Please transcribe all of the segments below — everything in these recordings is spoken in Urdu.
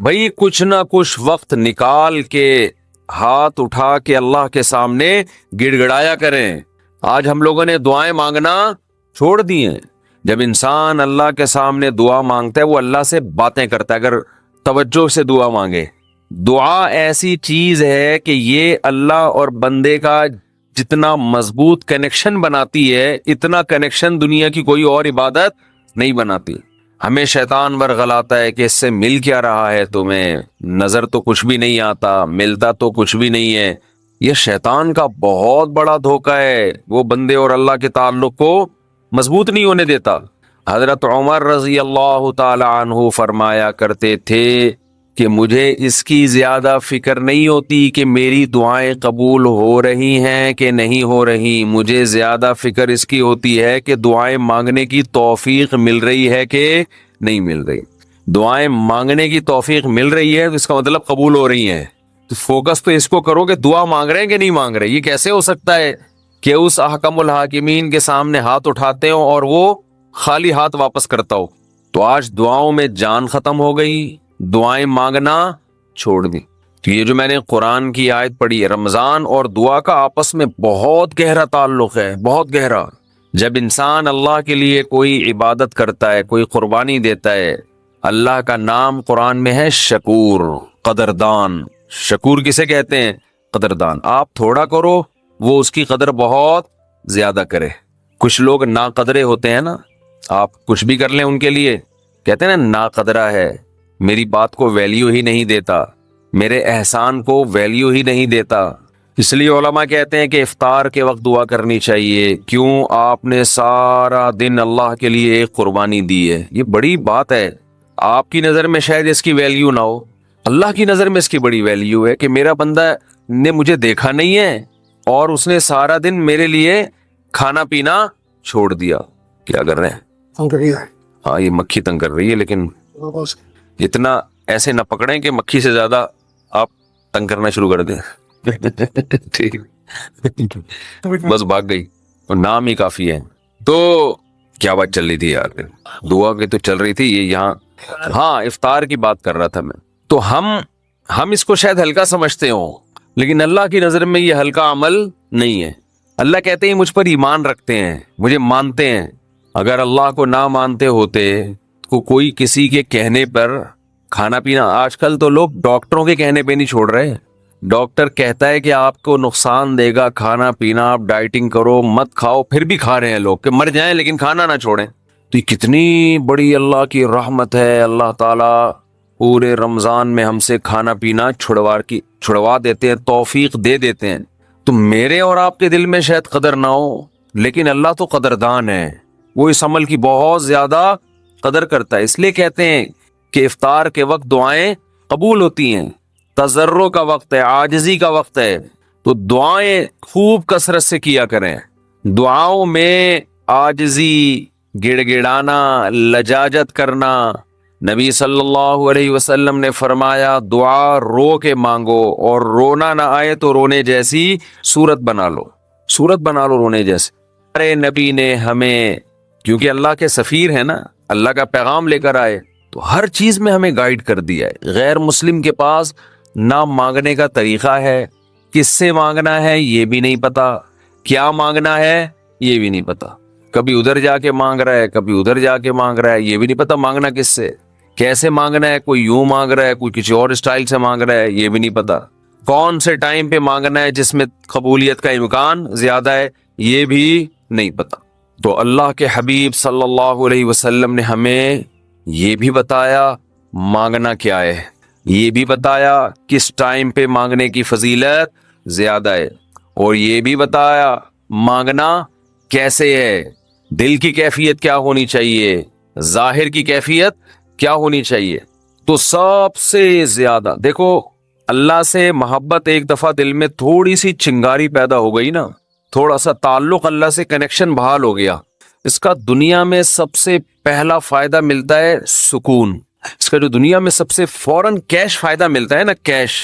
بھائی کچھ نہ کچھ وقت نکال کے ہاتھ اٹھا کے اللہ کے سامنے گڑ گڑایا کریں. آج ہم لوگوں نے دعائیں مانگنا چھوڑ دی ہیں. جب انسان اللہ کے سامنے دعا مانگتا ہے وہ اللہ سے باتیں کرتا ہے. اگر توجہ سے دعا مانگے, دعا ایسی چیز ہے کہ یہ اللہ اور بندے کا جتنا مضبوط کنیکشن بناتی ہے اتنا کنیکشن دنیا کی کوئی اور عبادت نہیں بناتی. ہمیں شیطان ورغلاتا ہے کہ اس سے مل کیا رہا ہے تمہیں, نظر تو کچھ بھی نہیں آتا, ملتا تو کچھ بھی نہیں ہے. یہ شیطان کا بہت بڑا دھوکہ ہے, وہ بندے اور اللہ کے تعلق کو مضبوط نہیں ہونے دیتا. حضرت عمر رضی اللہ تعالی عنہ فرمایا کرتے تھے کہ مجھے اس کی زیادہ فکر نہیں ہوتی کہ میری دعائیں قبول ہو رہی ہیں کہ نہیں ہو رہی, مجھے زیادہ فکر اس کی ہوتی ہے کہ دعائیں مانگنے کی توفیق مل رہی ہے کہ نہیں مل رہی. دعائیں مانگنے کی توفیق مل رہی ہے تو اس کا مطلب قبول ہو رہی ہیں. تو فوکس تو اس کو کرو کہ دعا مانگ رہے ہیں کہ نہیں مانگ رہے. یہ کیسے ہو سکتا ہے کہ اس احکم الحاکمین کے سامنے ہاتھ اٹھاتے ہو اور وہ خالی ہاتھ واپس کرتا ہو. تو آج دعاؤں میں جان ختم ہو گئی, دعائیں مانگنا چھوڑ دی. تو یہ جو میں نے قرآن کی آیت پڑھی ہے, رمضان اور دعا کا آپس میں بہت گہرا تعلق ہے, بہت گہرا. جب انسان اللہ کے لیے کوئی عبادت کرتا ہے, کوئی قربانی دیتا ہے, اللہ کا نام قرآن میں ہے شکور, قدردان. شکور کسے کہتے ہیں؟ قدردان. آپ تھوڑا کرو وہ اس کی قدر بہت زیادہ کرے. کچھ لوگ ناقدرے ہوتے ہیں نا, آپ کچھ بھی کر لیں ان کے لیے کہتے ہیں نا ناقدرہ ہے, میری بات کو ویلیو ہی نہیں دیتا, میرے احسان کو ویلیو ہی نہیں دیتا. اس لیے علماء کہتے ہیں کہ افطار کے وقت دعا کرنی چاہیے. کیوں؟ آپ نے سارا دن اللہ کے لیے ایک قربانی دی ہے. یہ بڑی بات ہے. آپ کی نظر میں شاید اس کی ویلیو نہ ہو, اللہ کی نظر میں اس کی بڑی ویلیو ہے کہ میرا بندہ نے مجھے دیکھا نہیں ہے اور اس نے سارا دن میرے لیے کھانا پینا چھوڑ دیا. کیا کر رہے ہیں؟ ہاں یہ مکھی تنگ کر رہی ہے, لیکن اتنا ایسے نہ پکڑیں کہ مکھی سے زیادہ آپ تنگ کرنا شروع کر دیں. ٹھیک, بس بھاگ گئی, اور نام ہی کافی ہے. تو کیا بات چل رہی تھی یار؟ دعا کی تو چل رہی تھی, یہ یہاں ہاں افطار کی بات کر رہا تھا میں. تو ہم اس کو شاید ہلکا سمجھتے ہوں, لیکن اللہ کی نظر میں یہ ہلکا عمل نہیں ہے. اللہ کہتے ہیں مجھ پر ایمان رکھتے ہیں, مجھے مانتے ہیں. اگر اللہ کو نہ مانتے ہوتے تو کوئی کسی کے کہنے پر کھانا پینا, آج کل تو لوگ ڈاکٹروں کے کہنے پہ نہیں چھوڑ رہے. ڈاکٹر کہتا ہے کہ آپ کو نقصان دے گا کھانا پینا, آپ ڈائٹنگ کرو مت کھاؤ, پھر بھی کھا رہے ہیں لوگ کہ مر جائیں لیکن کھانا نہ چھوڑیں. تو یہ کتنی بڑی اللہ کی رحمت ہے. اللہ تعالیٰ پورے رمضان میں ہم سے کھانا پینا چھڑوا دیتے ہیں, توفیق دے دیتے ہیں. تو میرے اور آپ کے دل میں شاید قدر نہ ہو, لیکن اللہ تو قدردان ہے, وہ اس عمل کی بہت زیادہ قدر کرتا ہے. اس لیے کہتے ہیں کہ افطار کے وقت دعائیں قبول ہوتی ہیں. تضرع کا وقت ہے, عاجزی کا وقت ہے, تو دعائیں خوب کثرت سے کیا کریں. دعاؤں میں عاجزی, گڑ گڑانا, لجاجت کرنا. نبی صلی اللہ علیہ وسلم نے فرمایا دعا رو کے مانگو, اور رونا نہ آئے تو رونے جیسی صورت بنا لو, صورت بنا لو رونے جیسے. ارے نبی نے ہمیں, کیونکہ اللہ کے سفیر ہیں نا, اللہ کا پیغام لے کر آئے, تو ہر چیز میں ہمیں گائیڈ کر دیا ہے. غیر مسلم کے پاس نہ مانگنے کا طریقہ ہے, کس سے مانگنا ہے یہ بھی نہیں پتا, کیا مانگنا ہے یہ بھی نہیں پتا. کبھی ادھر جا کے مانگ رہا ہے, کبھی ادھر جا کے مانگ رہا ہے, یہ بھی نہیں پتا مانگنا کس سے, کیسے مانگنا ہے. کوئی یوں مانگ رہا ہے, کوئی کسی اور اسٹائل سے مانگ رہا ہے, یہ بھی نہیں پتا. کون سے ٹائم پہ مانگنا ہے جس میں قبولیت کا امکان زیادہ ہے, یہ بھی نہیں پتا. تو اللہ کے حبیب صلی اللہ علیہ وسلم نے ہمیں یہ بھی بتایا مانگنا کیا ہے, یہ بھی بتایا کس ٹائم پہ مانگنے کی فضیلت زیادہ ہے, اور یہ بھی بتایا مانگنا کیسے ہے, دل کی کیفیت کیا ہونی چاہیے, ظاہر کی کیفیت کیا ہونی چاہیے. تو سب سے زیادہ دیکھو, اللہ سے محبت ایک دفعہ دل میں تھوڑی سی چنگاری پیدا ہو گئی نا, تھوڑا سا تعلق اللہ سے کنیکشن بحال ہو گیا, اس کا دنیا میں سب سے پہلا فائدہ ملتا ہے سکون. اس کا جو دنیا میں سب سے فوراً کیش فائدہ ملتا ہے نا, کیش,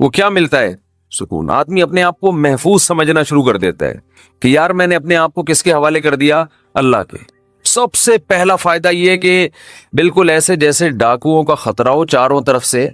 وہ کیا ملتا ہے؟ سکون. آدمی اپنے آپ کو محفوظ سمجھنا شروع کر دیتا ہے کہ یار میں نے اپنے آپ کو کس کے حوالے کر دیا؟ اللہ کے. سب سے پہلا فائدہ یہ کہ بالکل ایسے جیسے ڈاکوؤں کا خطرہ ہو چاروں طرف سے,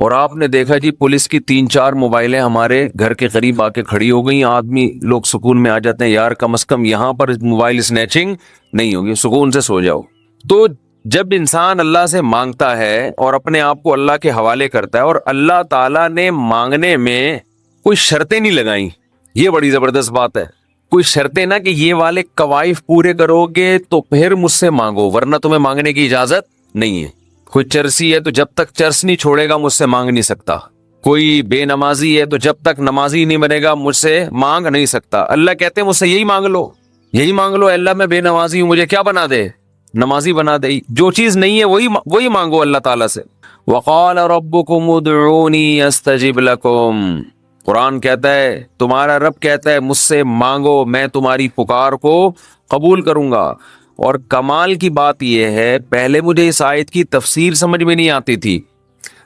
اور آپ نے دیکھا جی پولیس کی 3-4 موبائلیں ہمارے گھر کے قریب آ کے کھڑی ہو گئی، آدمی لوگ سکون میں آ جاتے ہیں، یار کم از کم یہاں پر موبائل سنیچنگ نہیں ہوگی، سکون سے سو جاؤ۔ تو جب انسان اللہ سے مانگتا ہے اور اپنے آپ کو اللہ کے حوالے کرتا ہے، اور اللہ تعالیٰ نے مانگنے میں کوئی شرطیں نہیں لگائیں، یہ بڑی زبردست بات ہے، کوئی شرطیں نہ کہ یہ والے قوائف پورے کرو گے تو پھر مجھ سے مانگو، ورنہ تمہیں مانگنے کی اجازت نہیں ہے۔ کوئی چرسی ہے تو جب تک چرس نہیں چھوڑے گا مجھ سے مانگ نہیں سکتا، کوئی بے نمازی ہے تو جب تک نمازی نہیں بنے گا مجھ سے مانگ نہیں سکتا۔ اللہ کہتے ہیں مجھ سے یہی مانگ لو، یہی مانگ لو، اللہ میں بے نمازی ہوں، مجھے کیا بنا دے؟ نمازی بنا دے۔ جو چیز نہیں ہے وہی مانگو اللہ تعالیٰ سے۔ وقال ربکم ادعونی استجب لکم، قرآن کہتا ہے، تمہارا رب کہتا ہے مجھ سے مانگو، میں تمہاری پکار کو قبول کروں گا۔ اور کمال کی بات یہ ہے، پہلے مجھے اس آیت کی تفسیر سمجھ میں نہیں آتی تھی۔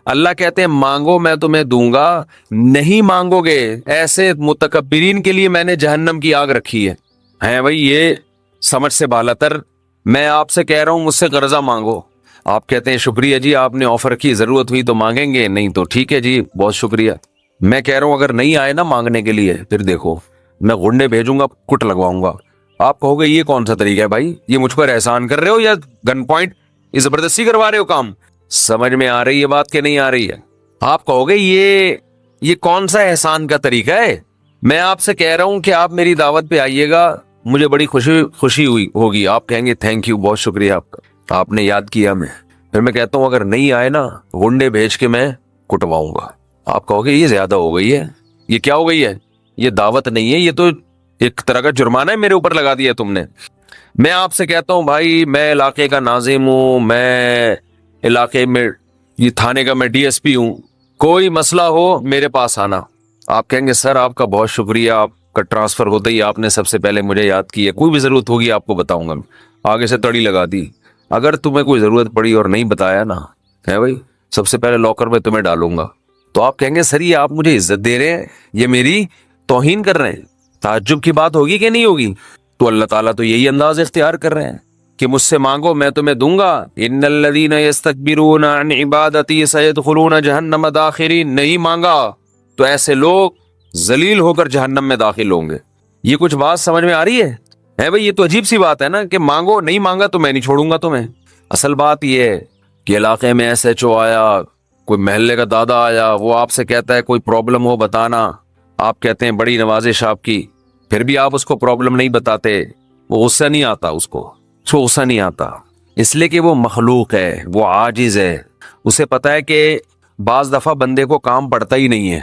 اللہ کہتے ہیں مانگو میں تمہیں دوں گا، نہیں مانگو گے ایسے متکبرین کے لیے میں نے جہنم کی آگ رکھی ہے بھائی، یہ سمجھ سے بالاتر۔ میں آپ سے کہہ رہا ہوں مجھ سے قرضہ مانگو، آپ کہتے ہیں شکریہ جی آپ نے آفر کی، ضرورت ہوئی تو مانگیں گے، نہیں تو ٹھیک ہے جی بہت شکریہ۔ میں کہہ رہا ہوں اگر نہیں آئے نا مانگنے کے لیے، پھر دیکھو میں غنڈے بھیجوں گا، کٹ لگواؤں گا۔ آپ کہو گے یہ کون سا طریقہ ہے بھائی، یہ مجھ پر احسان کر رہے ہو یا گن پوائنٹ یہ زبردستی کروا رہے ہو کام؟ سمجھ میں آ رہی ہے بات کہ نہیں آ رہی ہے؟ آپ کہو گے یہ کون سا احسان کا طریقہ ہے؟ میں آپ سے کہہ رہا ہوں کہ آپ میری دعوت پہ آئیے گا، مجھے بڑی خوشی ہوگی، آپ کہیں گے تھینک یو، بہت شکریہ آپ کا، آپ نے یاد کیا میں۔ پھر میں کہتا ہوں اگر نہیں آئے نا غنڈے بھیج کے میں کٹواؤں گا۔ آپ کہو گے یہ زیادہ ہو گئی ہے، یہ کیا ہو گئی ہے؟ یہ دعوت نہیں ہے، یہ تو ایک طرح کا جرمانہ ہے میرے اوپر لگا دیا تم نے۔ میں آپ سے کہتا ہوں بھائی میں علاقے کا ناظم ہوں، میں علاقے میں یہ تھانے کا میں ڈی ایس پی ہوں، کوئی مسئلہ ہو میرے پاس آنا۔ آپ کہیں گے سر آپ کا بہت شکریہ، آپ کا ٹرانسفر ہوتے ہی آپ نے سب سے پہلے مجھے یاد کیا، کوئی بھی ضرورت ہوگی آپ کو بتاؤں گا، آگے سے تڑی لگا دی۔ اگر تمہیں کوئی ضرورت پڑی اور نہیں بتایا نا ہے بھائی، سب سے پہلے لاکر میں تمہیں ڈالوں گا۔ تو آپ کہیں گے سر یہ آپ مجھے عزت دے رہے ہیں، یہ میری توہین کر رہے ہیں، تعجب کی بات ہوگی کہ نہیں ہوگی؟ تو اللہ تعالیٰ تو یہی انداز اختیار کر رہے ہیں کہ مجھ سے مانگو میں تمہیں دوں گا۔ ان الذین یستکبرون عن عبادتی سیدخلون جہنم داخرین، نہیں مانگا تو ایسے لوگ ذلیل ہو کر جہنم میں داخل ہوں گے۔ یہ کچھ بات سمجھ میں آ رہی ہے بھائی؟ یہ تو عجیب سی بات ہے نا کہ مانگو، نہیں مانگا تو میں نہیں چھوڑوں گا تمہیں۔ اصل بات یہ ہے کہ علاقے میں ایس ایچ او آیا، کوئی محلے کا دادا آیا، وہ آپ سے کہتا ہے کوئی پرابلم ہو بتانا، آپ کہتے ہیں بڑی نوازش آپ کی، پھر بھی آپ اس کو پرابلم نہیں بتاتے، وہ غصہ نہیں آتا، اس کو غصہ نہیں آتا، اس لیے کہ وہ مخلوق ہے، وہ عاجز ہے، اسے پتا ہے کہ بعض دفعہ بندے کو کام پڑتا ہی نہیں ہے،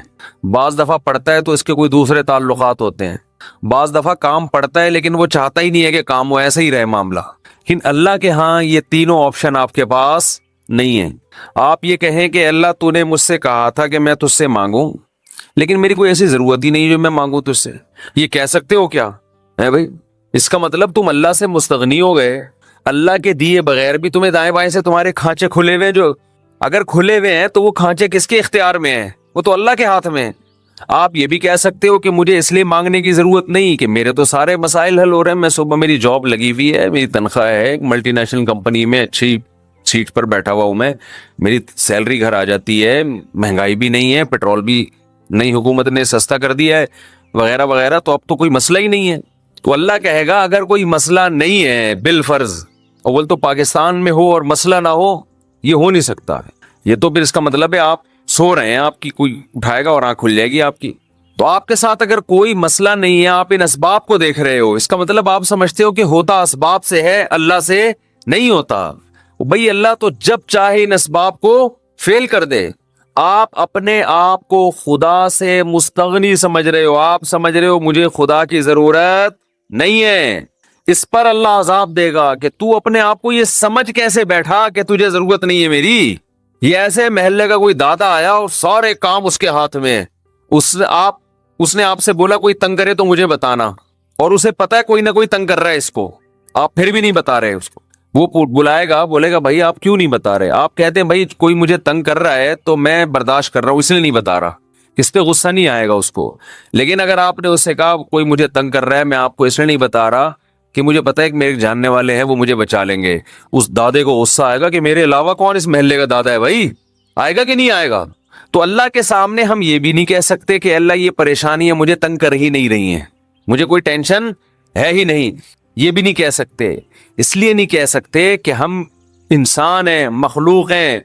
بعض دفعہ پڑتا ہے تو اس کے کوئی دوسرے تعلقات ہوتے ہیں، بعض دفعہ کام پڑتا ہے لیکن وہ چاہتا ہی نہیں ہے کہ کام وہ ایسا ہی رہے معاملہ۔ لیکن اللہ کے ہاں یہ تینوں آپشن آپ کے پاس نہیں ہیں۔ آپ یہ کہیں کہ اللہ تو نے مجھ سے کہا تھا کہ میں تجھ سے مانگوں، لیکن میری کوئی ایسی ضرورت ہی نہیں جو میں مانگوں تجھ سے، یہ کہہ سکتے ہو کیا ہے بھائی؟ اس کا مطلب تم اللہ سے مستغنی ہو گئے، اللہ کے دیے بغیر بھی تمہیں دائیں بائیں سے تمہارے کھانچے کھلے ہوئے، جو اگر کھلے ہوئے ہیں تو وہ کھانچے کس کے اختیار میں ہیں؟ وہ تو اللہ کے ہاتھ میں۔ آپ یہ بھی کہہ سکتے ہو کہ مجھے اس لیے مانگنے کی ضرورت نہیں کہ میرے تو سارے مسائل حل ہو رہے ہیں، میں صبح میری جاب لگی ہوئی ہے، میری تنخواہ ہے، ایک ملٹی نیشنل کمپنی میں اچھی سیٹ پر بیٹھا ہوا ہوں میں، میری سیلری گھر آ جاتی ہے، مہنگائی بھی نہیں ہے، پیٹرول بھی نئی حکومت نے سستا کر دیا ہے، وغیرہ وغیرہ، تو اب تو کوئی مسئلہ ہی نہیں ہے۔ تو اللہ کہے گا اگر کوئی مسئلہ نہیں ہے بالفرض، اول تو پاکستان میں ہو اور مسئلہ نہ ہو، یہ ہو نہیں سکتا ہے، یہ تو پھر اس کا مطلب ہے آپ سو رہے ہیں، آپ کی کوئی اٹھائے گا اور آنکھ کھل جائے گی آپ کی۔ تو آپ کے ساتھ اگر کوئی مسئلہ نہیں ہے، آپ ان اسباب کو دیکھ رہے ہو، اس کا مطلب آپ سمجھتے ہو کہ ہوتا اسباب سے ہے، اللہ سے نہیں ہوتا۔ بھئی اللہ تو جب چاہے ان اسباب کو فیل کر دے۔ آپ اپنے آپ کو خدا سے مستغنی سمجھ رہے ہو، آپ سمجھ رہے ہو مجھے خدا کی ضرورت نہیں ہے، اس پر اللہ عذاب دے گا کہ تو اپنے آپ کو یہ سمجھ کیسے بیٹھا کہ تجھے ضرورت نہیں ہے میری۔ یہ ایسے محلے کا کوئی دادا آیا اور سارے کام اس کے ہاتھ میں، اس نے آپ سے بولا کوئی تنگ کرے تو مجھے بتانا، اور اسے پتا ہے کوئی نہ کوئی تنگ کر رہا ہے اس کو، آپ پھر بھی نہیں بتا رہے اس کو۔ وہ بلائے گا، بولے گا بھائی آپ کیوں نہیں بتا رہے؟ آپ کہتے ہیں بھائی کوئی مجھے تنگ کر رہا ہے تو میں برداشت کر رہا ہوں، اس لیے نہیں بتا رہا، اس پہ غصہ نہیں آئے گا اس کو۔ لیکن اگر آپ نے اس سے کہا کوئی مجھے تنگ کر رہا ہے، میں آپ کو اس لیے نہیں بتا رہا کہ مجھے پتا ہے کہ میرے جاننے والے ہیں وہ مجھے بچا لیں گے، اس دادے کو غصہ آئے گا کہ میرے علاوہ کون اس محلے کا دادا ہے بھائی، آئے گا کہ نہیں آئے گا؟ تو اللہ کے سامنے ہم یہ بھی نہیں کہہ سکتے کہ اللہ یہ پریشانیاں مجھے تنگ کر ہی نہیں رہی ہیں، مجھے کوئی ٹینشن ہے ہی نہیں، یہ بھی نہیں کہہ سکتے۔ اس لیے نہیں کہہ سکتے کہ ہم انسان ہیں، مخلوق ہیں،